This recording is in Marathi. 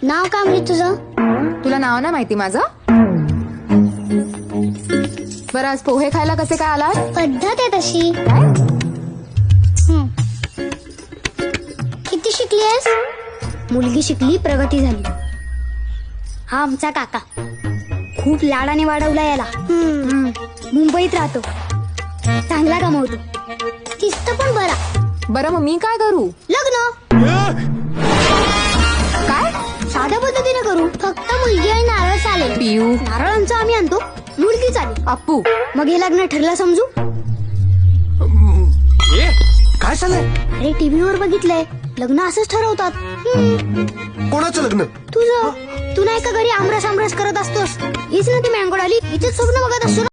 नाव काय म्हणजे तुझं? तुला नाव नाही माहिती माझं? बरं, आज पोहे खायला कसे काय आलात? पद्धत आहे तशी. काय? किती शिकलीस? मुलगी शिकली, प्रगती झाली. हा आमचा काका खूप लाडाने वाढवला याला. मुंबईत राहतो, चांगला कमवतो. किस्त पण बरा. बरं, मग मी काय करू? लग्न काय? साध्या पद्धतीने करू. फक्त मुलगी आणि नारळ चालेल. पियू, नारळ आमचं आम्ही आणतो, मुलगी चालेल. अप्पू, मग हे लग्न ठरलं समजू. काय चाललंय? अरे टीव्हीवर बघितलंय, लग्न असंच ठरवतात. कोणाचं लग्न? तुझं. तू नाही का घरी आमरस आमरस करत असतोस? हीच ना ती मँगोड आली, हिचंच स्वप्न बघत असतो ना.